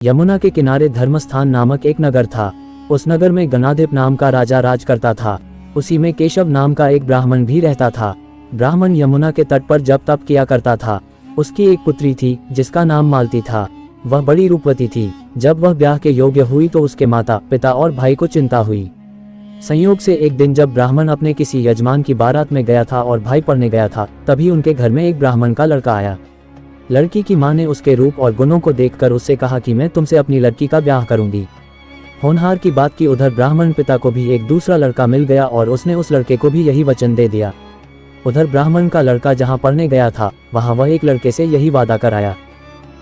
यमुना के किनारे धर्मस्थान नामक एक नगर था। उस नगर में गणाधिप नाम का राजा राज करता था। उसी में केशव नाम का एक ब्राह्मण भी रहता था। ब्राह्मण यमुना के तट पर जप तप किया करता था। उसकी एक पुत्री थी जिसका नाम मालती था। वह बड़ी रूपवती थी। जब वह ब्याह के योग्य हुई तो उसके माता पिता और भाई को चिंता हुई। संयोग से एक दिन जब ब्राह्मण अपने किसी यजमान की बारात में गया था और भाई पढ़ने गया था, तभी उनके घर में एक ब्राह्मण का लड़का आया। लड़की की मां ने उसके रूप और गुणों को देखकर उससे कहा कि मैं तुमसे अपनी लड़की का ब्याह करूंगी। होनहार की बात की उधर ब्राह्मण पिता को भी एक दूसरा लड़का मिल गया और उसने उस लड़के को भी यही वचन दे दिया। उधर ब्राह्मण का लड़का जहां पढ़ने गया था वहां वह एक लड़के से यही वादा कराया।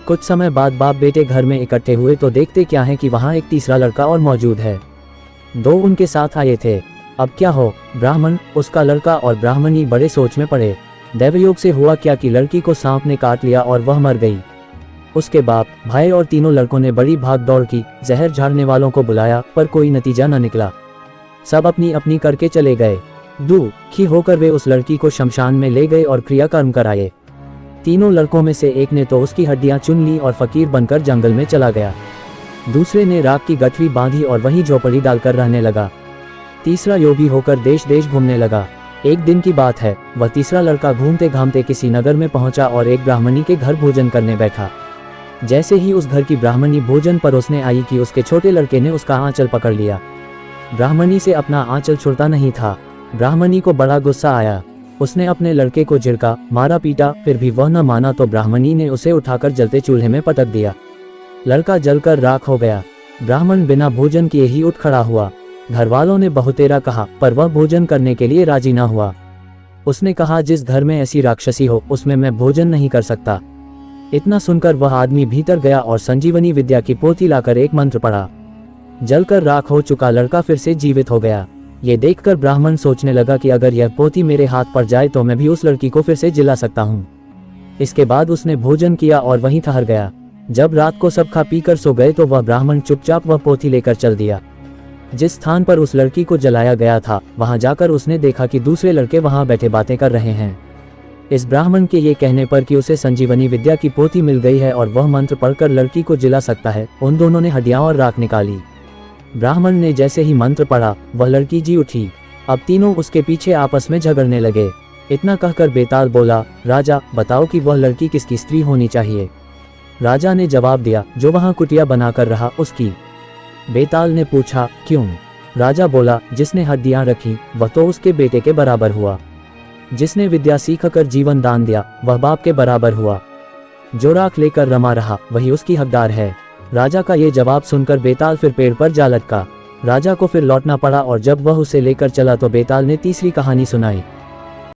कुछ समय बाद बाप बेटे घर में इकट्ठे हुए तो देखते क्या है कि वहां एक तीसरा लड़का और मौजूद है। दो उनके साथ आए थे। अब क्या हो, ब्राह्मण, उसका लड़का और ब्राह्मणी बड़े सोच में पड़े। दैवयोग से हुआ क्या कि लड़की को सांप ने काट लिया और वह मर गई। उसके बाप भाई और तीनों लड़कों ने बड़ी भाग दौड़ की, जहर झाड़ने वालों को बुलाया, पर कोई नतीजा न निकला। सब अपनी अपनी करके चले गए। दुखी होकर वे उस लड़की को शमशान में ले गए और क्रियाकर्म कराए। तीनों लड़कों में से एक ने तो उसकी हड्डियां चुन ली और फकीर बनकर जंगल में चला गया। दूसरे ने राख की गठरी बांधी और वहीं झोपड़ी डालकर रहने लगा। तीसरा योगी होकर देश देश घूमने लगा। एक दिन की बात है, वह तीसरा लड़का घूमते घामते किसी नगर में पहुंचा और एक ब्राह्मणी के घर भोजन करने बैठा। जैसे ही उस घर की ब्राह्मणी भोजन परोसने आई कि उसके छोटे लड़के ने उसका आंचल पकड़ लिया। ब्राह्मणी से अपना आंचल छुड़ता नहीं था। ब्राह्मणी को बड़ा गुस्सा आया। उसने अपने लड़के को झिड़का, मारा पीटा, फिर भी वह न माना तो ब्राह्मणी ने उसे उठाकर जलते चूल्हे में पटक दिया। लड़का जलकर राख हो गया। ब्राह्मण बिना भोजन किए ही उठ खड़ा हुआ। घर वालों ने बहुतेरा कहा, पर वह भोजन करने के लिए राजी न हुआ। उसने कहा, जिस घर में ऐसी राक्षसी हो उसमें मैं भोजन नहीं कर सकता। इतना सुनकर वह आदमी भीतर गया और संजीवनी विद्या की पोथी लाकर एक मंत्र पढ़ा। जलकर राख हो चुका लड़का फिर से जीवित हो गया। ये देखकर ब्राह्मण सोचने लगा कि अगर यह पोथी मेरे हाथ पड़ जाए तो मैं भी उस लड़की को फिर से जिला सकता हूँ। इसके बाद उसने भोजन किया और वहीं ठहर गया। जब रात को सब खा पी कर सो गए तो वह ब्राह्मण चुपचाप वह पोथी लेकर चल दिया। जिस स्थान पर उस लड़की को जलाया गया था वहां जाकर उसने देखा कि दूसरे लड़के वहां बैठे बातें कर रहे हैं। इस ब्राह्मण के ये कहने पर कि उसे संजीवनी विद्या की पोथी मिल गई है और वह मंत्र पढ़कर लड़की को जिला सकता है, उन दोनों ने हड्डियां और राख निकाली। ब्राह्मण ने जैसे ही मंत्र पढ़ा वह लड़की जी उठी। अब तीनों उसके पीछे आपस में झगड़ने लगे। इतना कहकर बेताल बोला, राजा बताओ कि वह लड़की किसकी स्त्री होनी चाहिए। राजा ने जवाब दिया, जो वहां कुटिया बनाकर रहा उसकी। बेताल ने पूछा, क्यों? राजा बोला, जिसने हड्डियां रखी वह तो उसके बेटे के बराबर हुआ। जिसने विद्या सीखकर जीवन दान दिया वह बाप के बराबर हुआ। जो राख लेकर रमा रहा वही उसकी हकदार है। राजा का ये जवाब सुनकर बेताल फिर पेड़ पर जा लटका। राजा को फिर लौटना पड़ा और जब वह उसे लेकर चला तो बेताल ने तीसरी कहानी सुनाई।